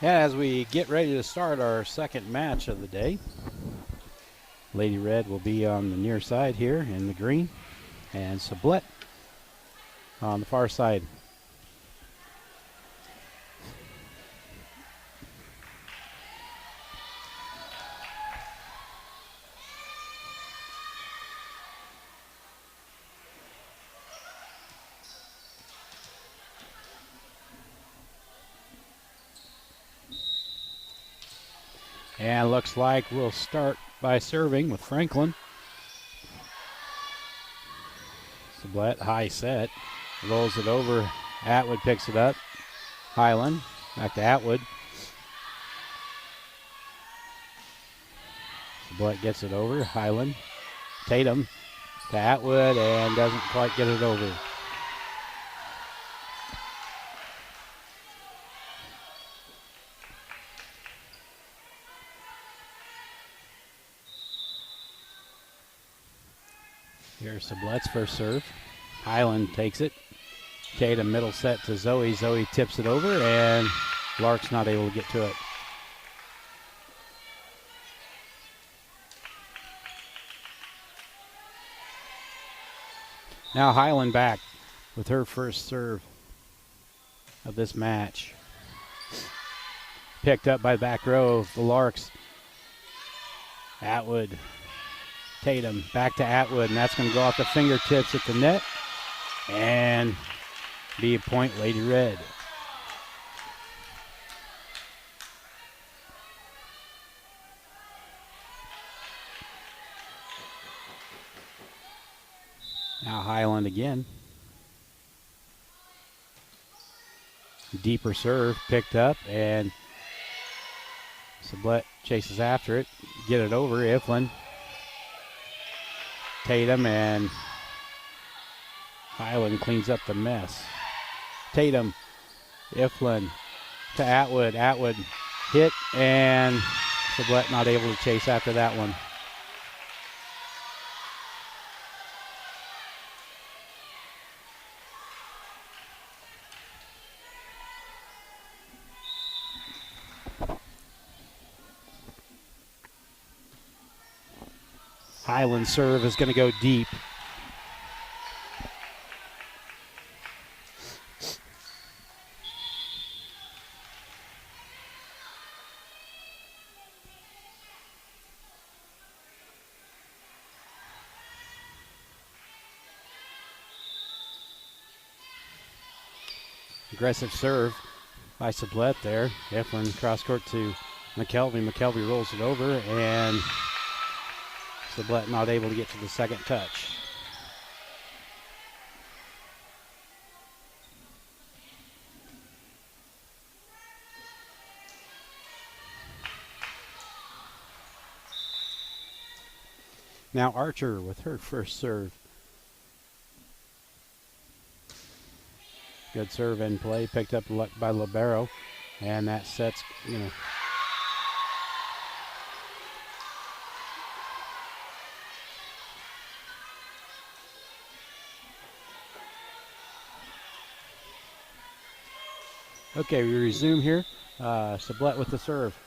And as we get ready to start our second match of the day, Lady Red will be on the near side here in the green, and Sublette on the far side. And looks like we'll start by serving with Franklin. Sublette, high set, rolls it over. Atwood picks it up. Highland, back to Atwood. Sublette gets it over. Highland, Tatum to Atwood, and doesn't quite get it over. Here's Sublette's first serve. Highland takes it. Tatum middle set to Zoe. Zoe tips it over, and Lark's not able to get to it. Now Highland back with her first serve of this match. Picked up by the back row of the Larks. Atwood. Tatum back to Atwood, and that's going to go off the fingertips at the net and be a point, Lady Red. Now Highland again. Deeper serve picked up, and Sublette chases after it. Get it over. Iflin. Tatum, and Highland cleans up the mess. Tatum, Iflin to Atwood. Atwood hit, and Sublette not able to chase after that one. Highland serve is going to go deep. Aggressive serve by Sublette there. Eflin cross court to McKelvey. McKelvey rolls it over, and Sublette not able to get to the second touch. Now Archer with her first serve. Good serve in play, picked up by Libero, and that sets, Okay, we resume here. Sublette with the serve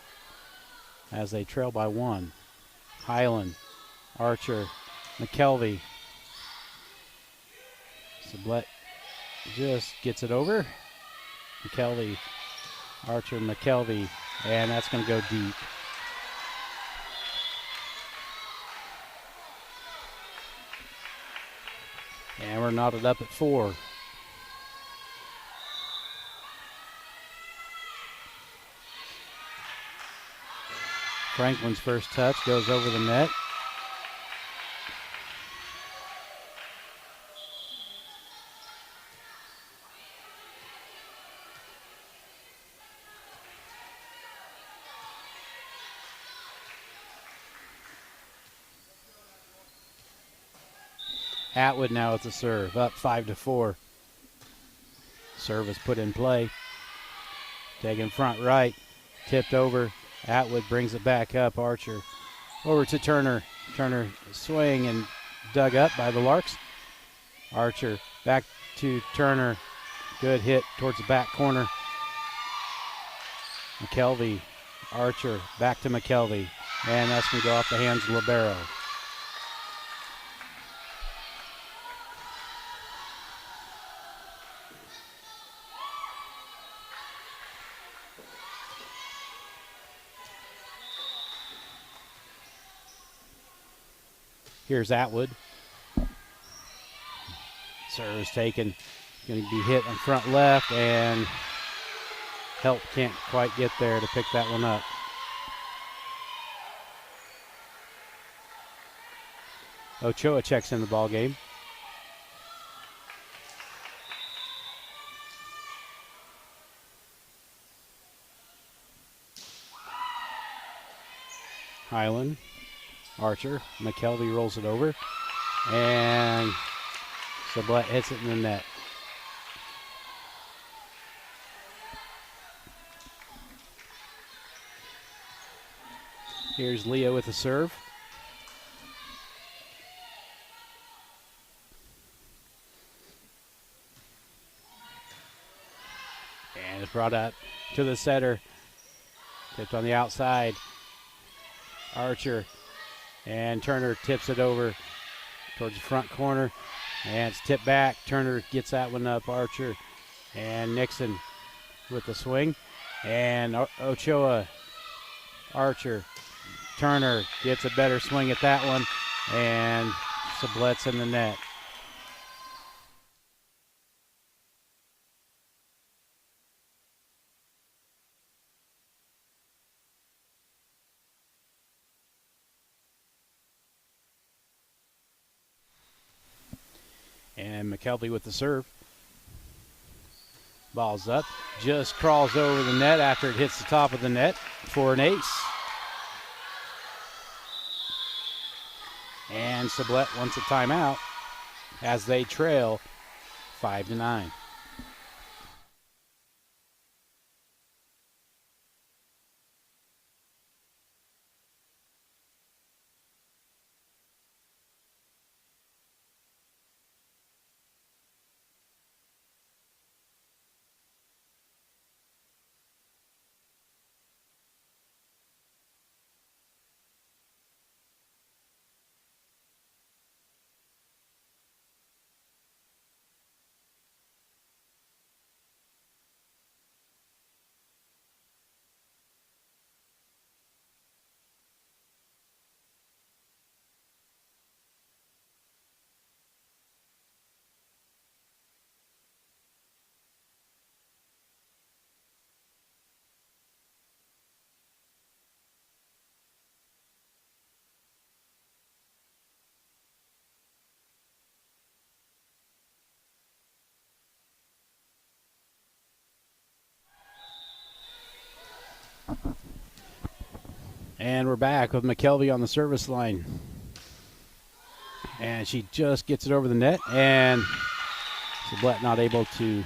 as they trail by one. Highland, Archer, McKelvey. Sublette just gets it over. McKelvey, Archer, McKelvey, and that's going to go deep. And we're knotted up at 4. Franklin's first touch goes over the net. Atwood now with the serve, up 5-4. Serve is put in play. Taken front right, tipped over. Atwood brings it back up. Archer over to Turner. Turner swing and dug up by the Larks. Archer back to Turner. Good hit towards the back corner. McKelvey, Archer, back to McKelvey. And that's going to go off the hands of libero. Here's Atwood. Serve is taken. Going to be hit on front left, and help can't quite get there to pick that one up. Ochoa checks in the ball game. Highland, Archer, McKelvey rolls it over, and Sublette hits it in the net. Here's Leo with the serve. And it's brought up to the setter. Tipped on the outside. Archer and Turner tips it over towards the front corner. And it's tipped back. Turner gets that one up. Archer and Nixon with the swing. And Ochoa, Archer, Turner gets a better swing at that one. And Sublette's in the net. And McKelvey with the serve. Ball's up. Just crawls over the net after it hits the top of the net for an ace. And Sublette wants a timeout as they trail 5-9. And we're back with McKelvey on the service line. And she just gets it over the net, and Sublette not able to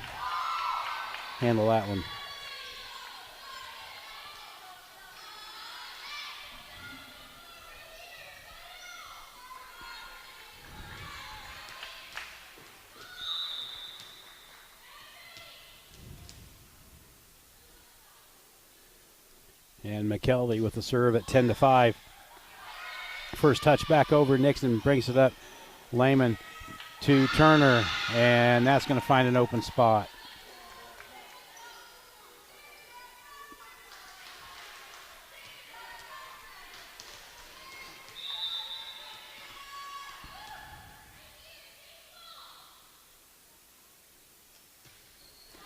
handle that one. And McKelvey with the serve at 10-5. First touch back over. Nixon brings it up. Lehman to Turner, and that's going to find an open spot.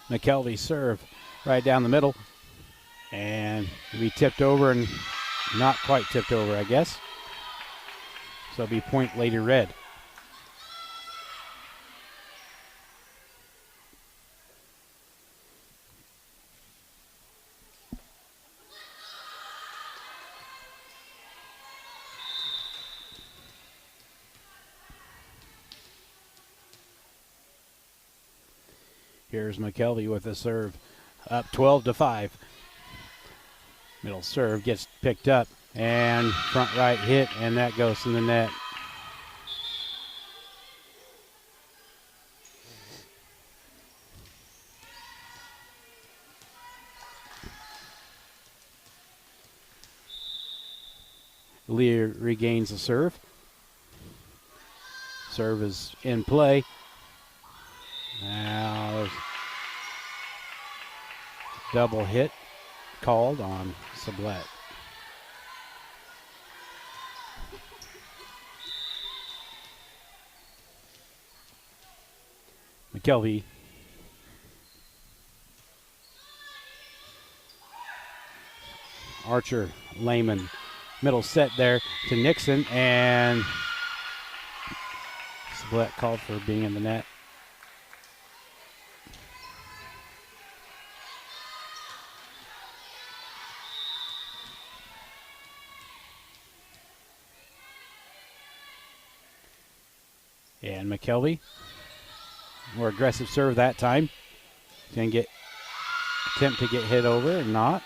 McKelvey serve right down the middle. And we tipped over and not quite tipped over, I guess. So it'll be point Lady Red. Here's McKelvey with the serve. Up 12-5. Middle serve gets picked up, and front right hit, and that goes in the net. Lear regains the serve. Serve is in play. Now there's a double hit called on Sublette. McKelvey Archer, Lehman, middle set there to Nixon, and Sublette called for being in the net. And McKelvey, more aggressive serve that time. Going to attempt to get hit over and not.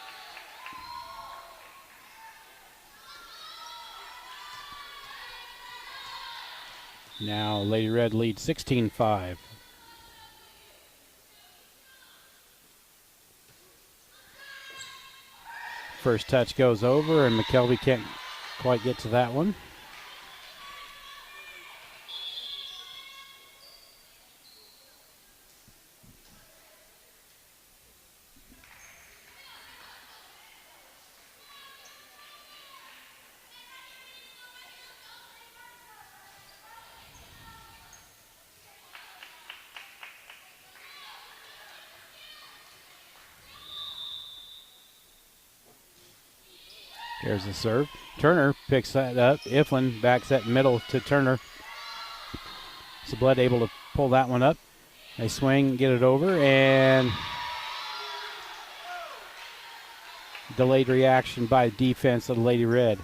Now Lady Red leads 16-5. First touch goes over, and McKelvey can't quite get to that one. There's the serve. Turner picks that up. Iflin backs that middle to Turner. Sublette able to pull that one up. They swing, get it over, and delayed reaction by defense of the Lady Red.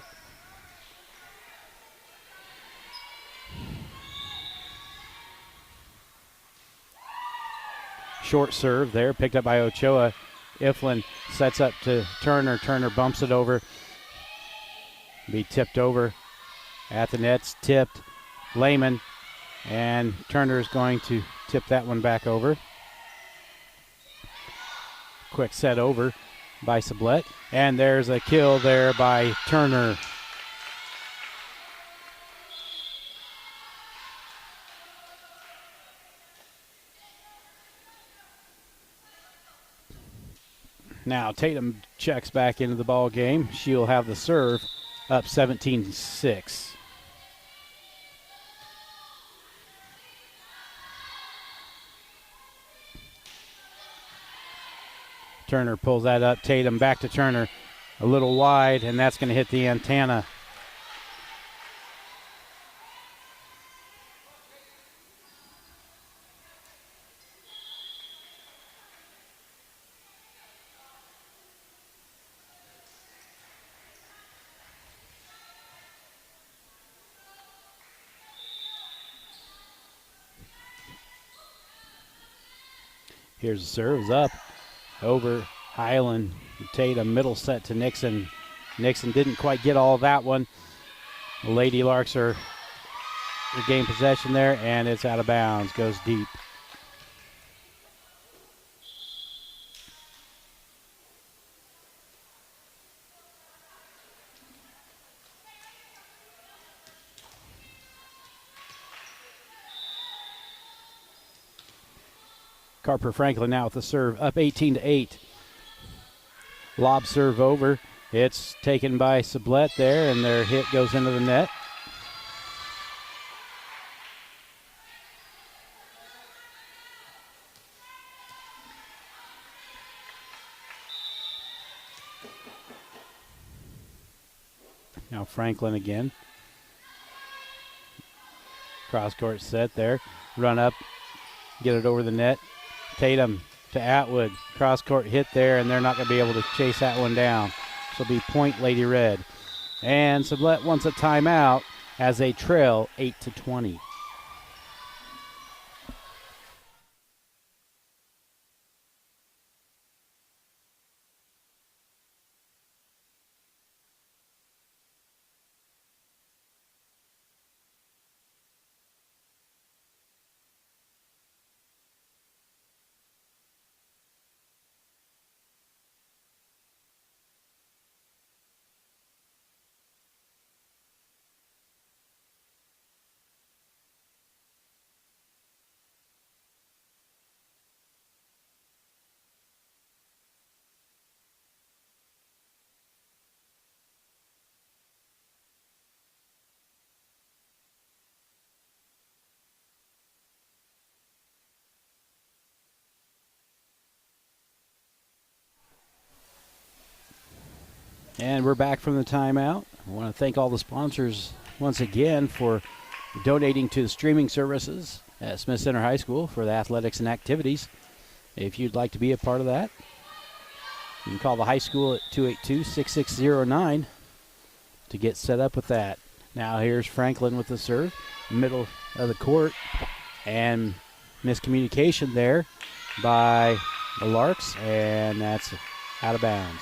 Short serve there, picked up by Ochoa. Iflin sets up to Turner. Turner bumps it over. Be tipped over at the nets, tipped. Lehman, and Turner is going to tip that one back over. Quick set over by Sublette, and there's a kill there by Turner. Now Tatum checks back into the ball game. She'll have the serve, up 17-6. Turner pulls that up. Tatum back to Turner. A little wide, and that's going to hit the antenna. Here's the serve, is up, over Highland. Tatum, middle set to Nixon. Nixon didn't quite get all that one. The Lady Larks are regain possession there, and it's out of bounds, goes deep. Carper Franklin now with the serve, up 18-8. Lob serve over. It's taken by Sublette there, and their hit goes into the net. Now Franklin again. Cross court set there. Run up, get it over the net. Tatum to Atwood. Cross court hit there, and they're not going to be able to chase that one down. So it'll be point Lady Red. And Sublette wants a timeout as they trail 8-20. And we're back from the timeout. I want to thank all the sponsors once again for donating to the streaming services at Smith Center High School for the athletics and activities. If you'd like to be a part of that, you can call the high school at 282-6609 to get set up with that. Now here's Franklin with the serve, middle of the court, and miscommunication there by the Larks, and that's out of bounds.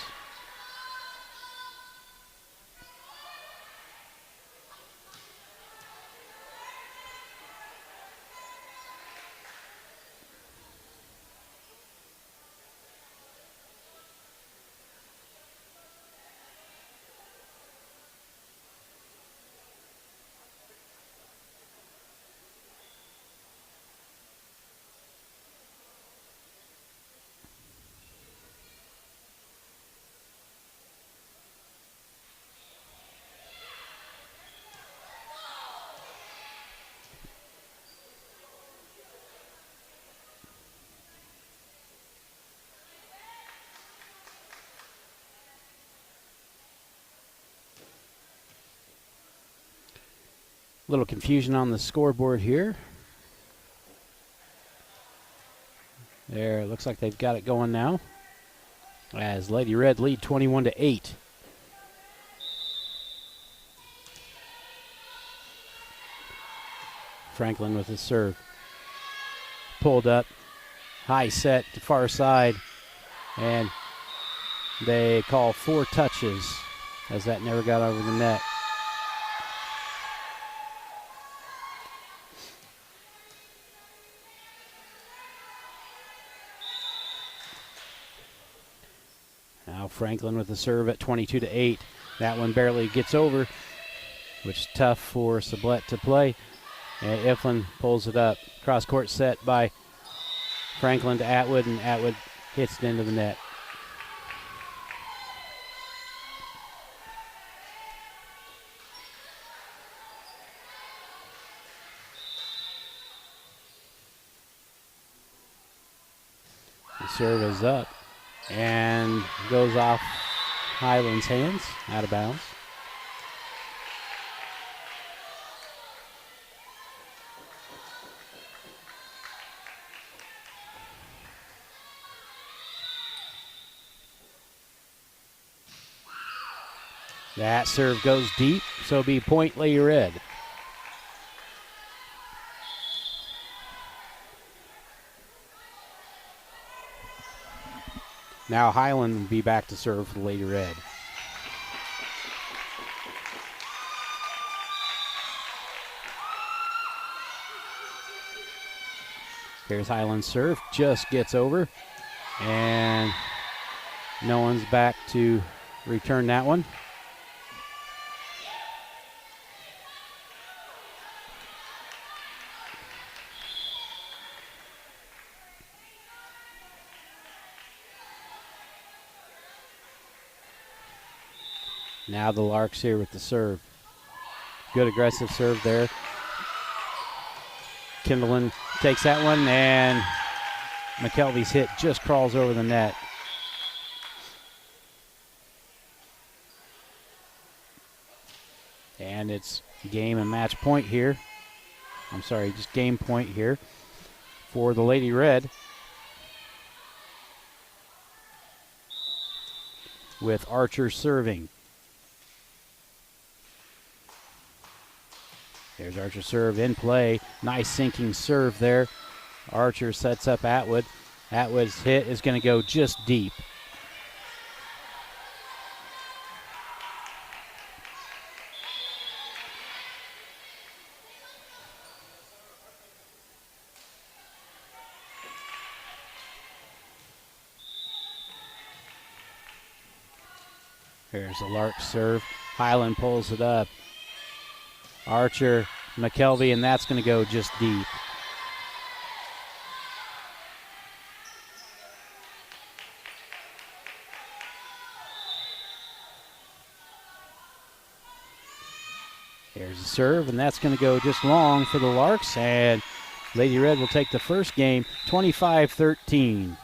Little confusion on the scoreboard here. There, it looks like they've got it going now, as Lady Red lead 21-8. Franklin with his serve. Pulled up, high set to far side, and they call 4 touches as that never got over the net. Now Franklin with the serve at 22-8. That one barely gets over, which is tough for Sublette to play. And Iflin pulls it up. Cross-court set by Franklin to Atwood, and Atwood hits it into the net. The serve is up and goes off Highland's hands, out of bounds. That serve goes deep, so it'll be point Lady Red. Now Highland will be back to serve for the Lady Red. Here's Highland's serve, just gets over, and no one's back to return that one. Now the Larks here with the serve. Good aggressive serve there. Kimberlin takes that one, and McKelvey's hit just crawls over the net. And it's game and match point here. I'm sorry, just game point here for the Lady Red, with Archer serving. There's Archer serve in play. Nice sinking serve there. Archer sets up Atwood. Atwood's hit is going to go just deep. Here's the Lark serve. Highland pulls it up. Archer, McKelvey, and that's going to go just deep. Here's the serve, and that's going to go just long for the Larks, and Lady Red will take the first game 25-13.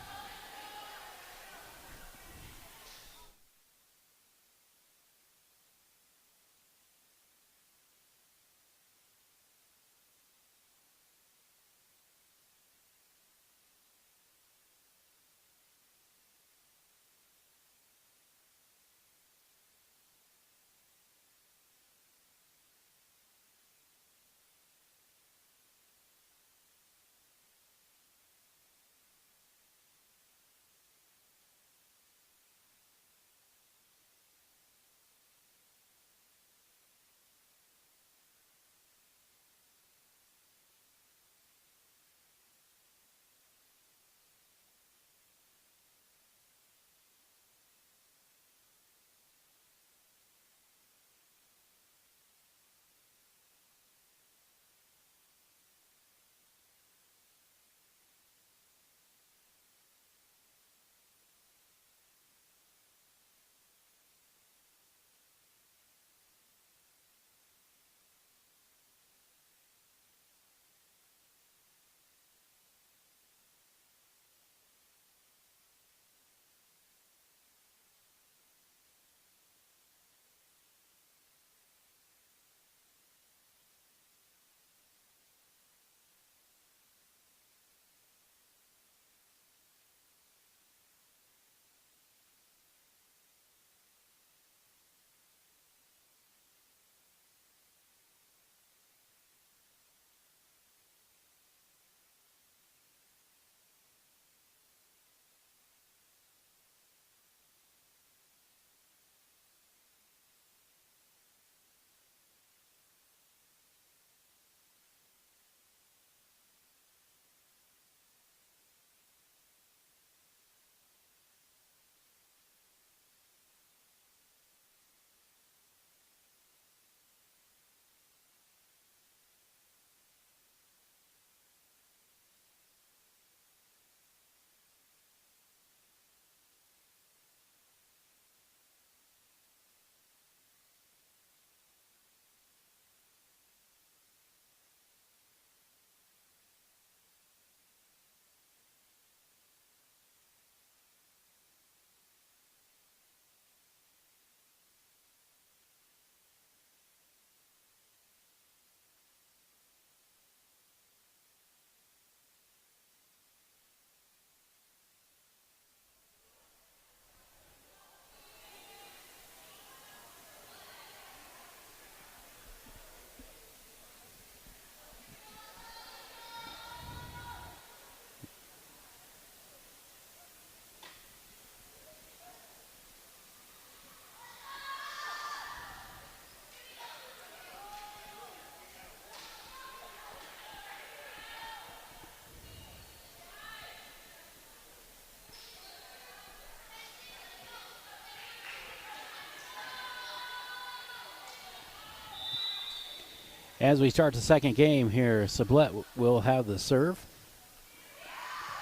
As we start the second game here, Sublette will have the serve.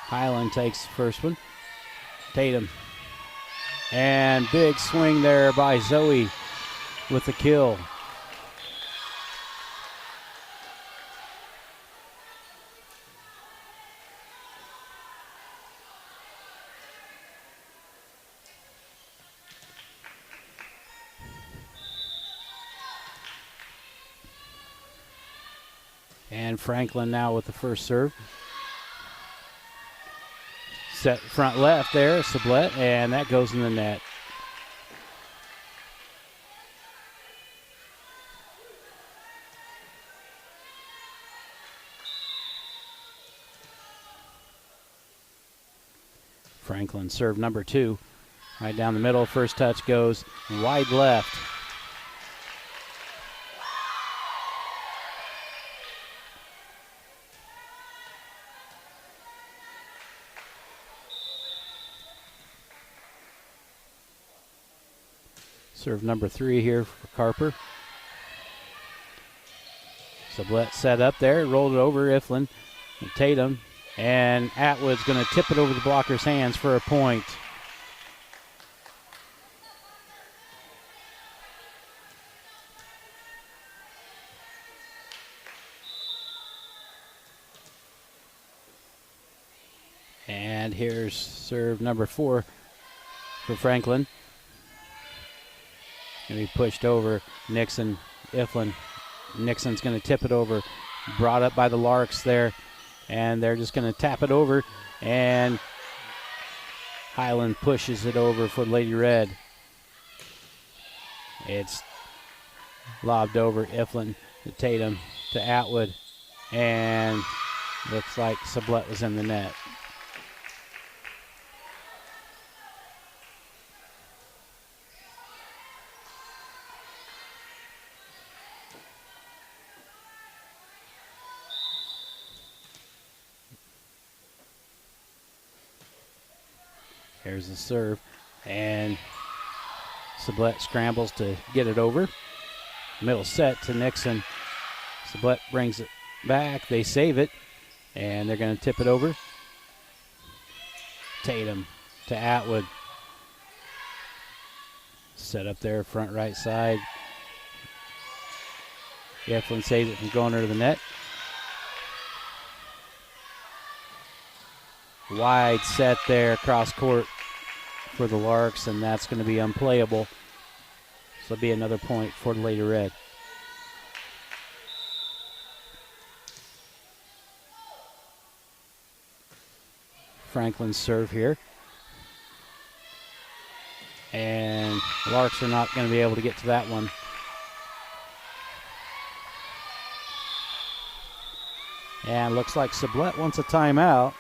Highland takes the first one. Tatum. And big swing there by Zoe with the kill. And Franklin now with the first serve. Set front left there, Sublette, and that goes in the net. Franklin serve number 2. Right down the middle, first touch goes wide left. Serve number 3 here for Carper. Sublette set up there, rolled it over Iflin and Tatum, and Atwood's going to tip it over the blocker's hands for a point. And here's serve number 4 for Franklin. Going to be pushed over Nixon, Iflin. Nixon's going to tip it over. Brought up by the Larks there. And they're just going to tap it over. And Highland pushes it over for Lady Red. It's lobbed over Iflin to Tatum to Atwood. And looks like Sublette was in the net. Here's the serve, and Sublette scrambles to get it over. Middle set to Nixon. Sublette brings it back. They save it, and they're going to tip it over. Tatum to Atwood. Set up there, front right side. Eflin saves it from going under the net. Wide set there across court for the Larks, and that's going to be unplayable. So it'll be another point for the Lady Red. Franklin's serve here. And Larks are not going to be able to get to that one. And looks like Sublette wants a timeout,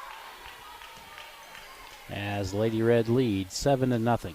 as Lady Red leads 7-0.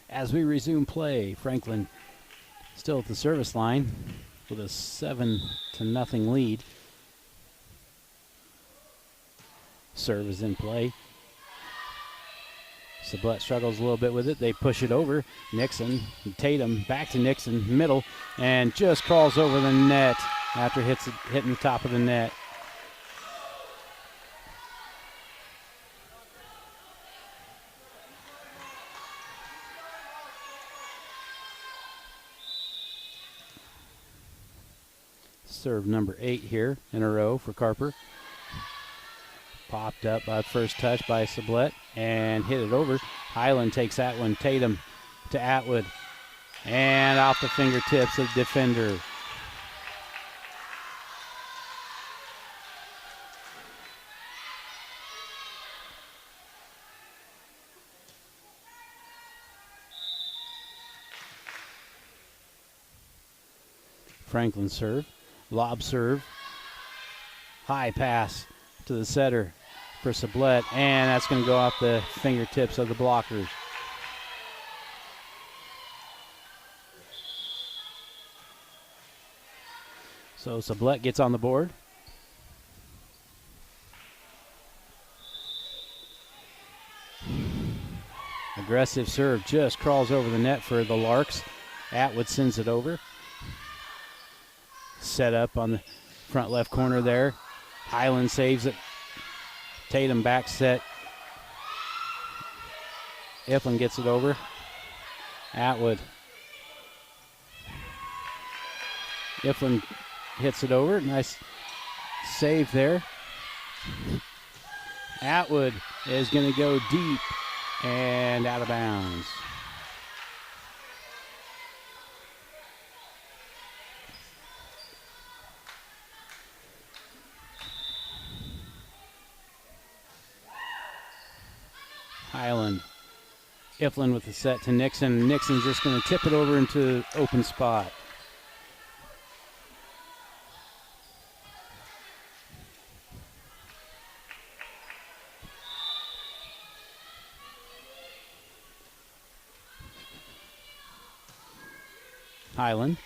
As we resume play, Franklin still at the service line with a 7-0 lead. Serve is in play. Sublette struggles a little bit with it. They push it over. Nixon, Tatum, back to Nixon, middle, and just crawls over the net after hitting the top of the net. serve number 8 here in a row for Carper. Popped up by first touch by Sublette and hit it over. Highland takes that one. Tatum to Atwood. And off the fingertips of the defender. Franklin serve. Lob serve. High pass to the setter for Sublette, and that's going to go off the fingertips of the blockers. So Sublette gets on the board. Aggressive serve, just crawls over the net for the Larks. Atwood sends it over. Set up on the front left corner there. Highland saves it. Tatum back set. Iflin gets it over. Atwood. Iflin hits it over. Nice save there. Atwood is going to go deep and out of bounds. Highland. Iflin with the set to Nixon. Nixon's just going to tip it over into open spot. Highland.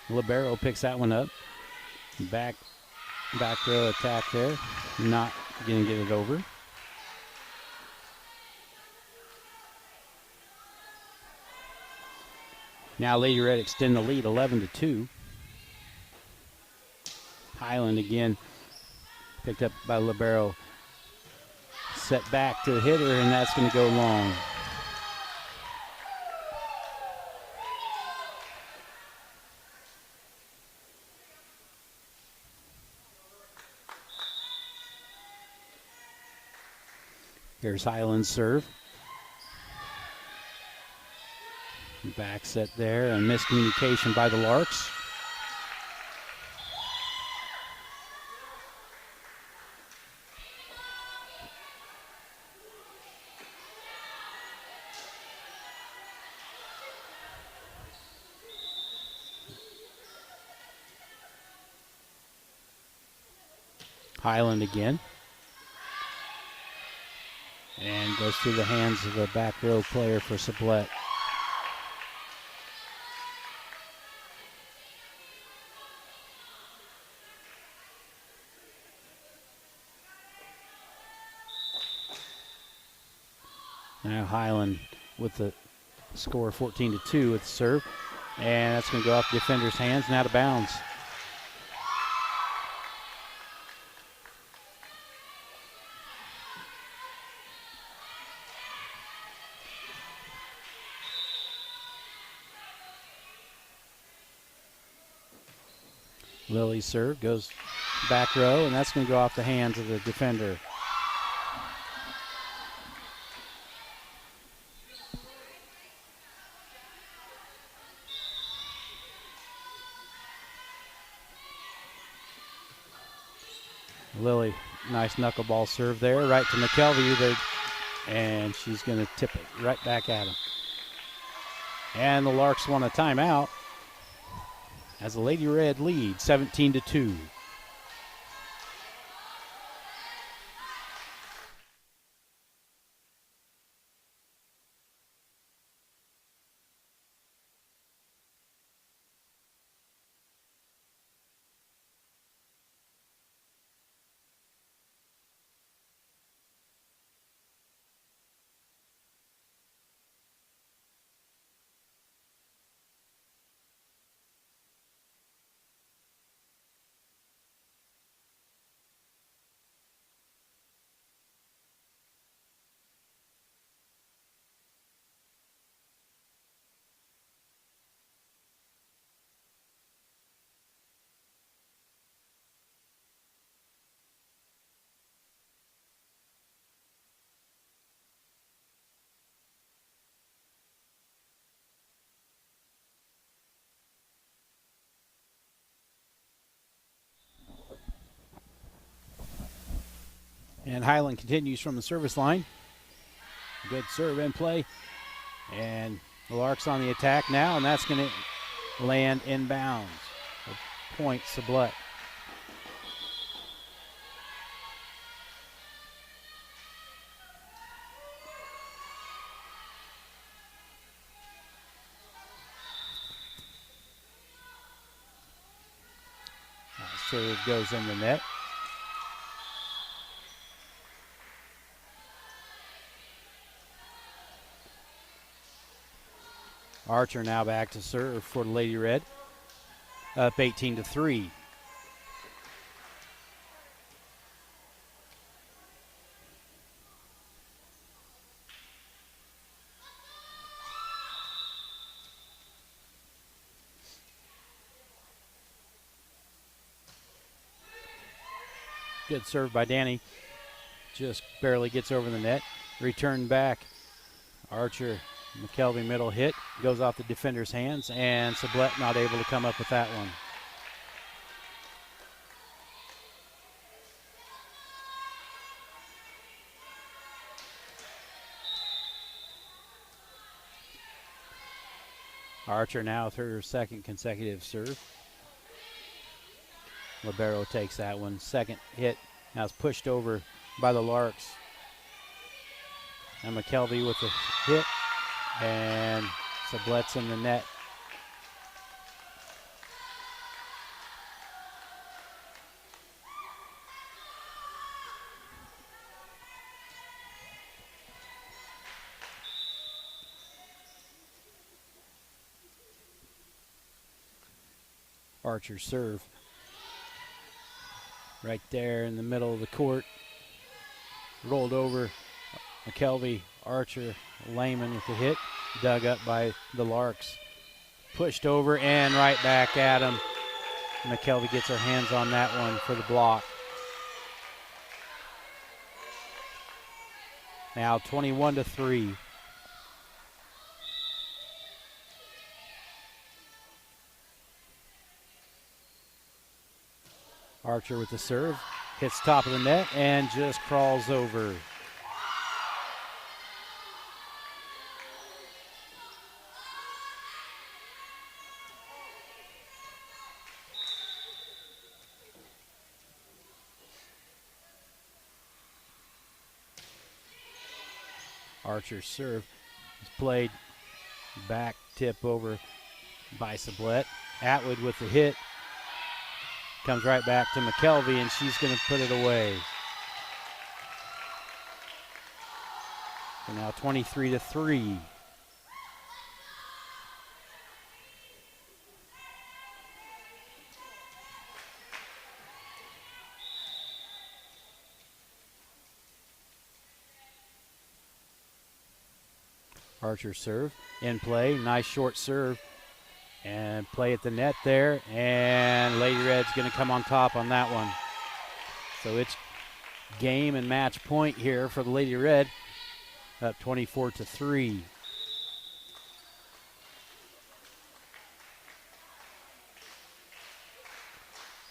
Libero picks that one up. Back row attack there. Not going to get it over. Now Lady Red extend the lead 11-2. Highland again picked up by Libero. Set back to the hitter, and that's going to go long. Here's Highland's serve. Back set there, and miscommunication by the Larks. Highland again. And goes through the hands of the back row player for Sublette. Now Highland with the score 14-2 with the serve. And that's going to go off the defender's hands and out of bounds. Lily's serve goes back row, and that's going to go off the hands of the defender. Lily, nice knuckleball serve there, right to McKelvey, and she's going to tip it right back at him. And the Larks want a timeout as the Lady Red lead 17-2. And Highland continues from the service line. Good serve in play. And the Larks on the attack now, and that's going to land inbounds. A point, Sublette. Serve goes in the net. Archer now back to serve for the Lady Red. Up 18-3. Good serve by Danny. Just barely gets over the net. Return back. Archer, McKelvey middle hit. Goes off the defender's hands, and Sublette not able to come up with that one. Archer now with her second consecutive serve. Libero takes that one. Second hit. Now it's pushed over by the Larks. And McKelvey with the hit. And Sublette's in the net. Archer serve. Right there in the middle of the court. Rolled over. McKelvey, Archer, Lehman with the hit. Dug up by the Larks. Pushed over and right back at him. McKelvey gets her hands on that one for the block. Now 21-3. Archer with the serve, hits top of the net and just crawls over. Archer's serve is played back, tip over by Sublette. Atwood with the hit. Comes right back to McKelvey, and she's going to put it away. So now 23-3. Archer serve in play. Nice short serve. And play at the net there, and Lady Red's going to come on top on that one. So it's game and match point here for the Lady Red, up 24-3.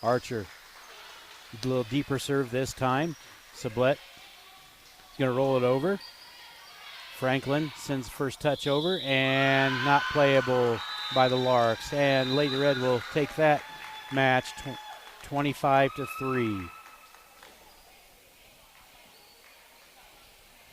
Archer, a little deeper serve this time. Sublette is going to roll it over. Franklin sends the first touch over, and not playable by the Larks, and Lady Red will take that match 25-3.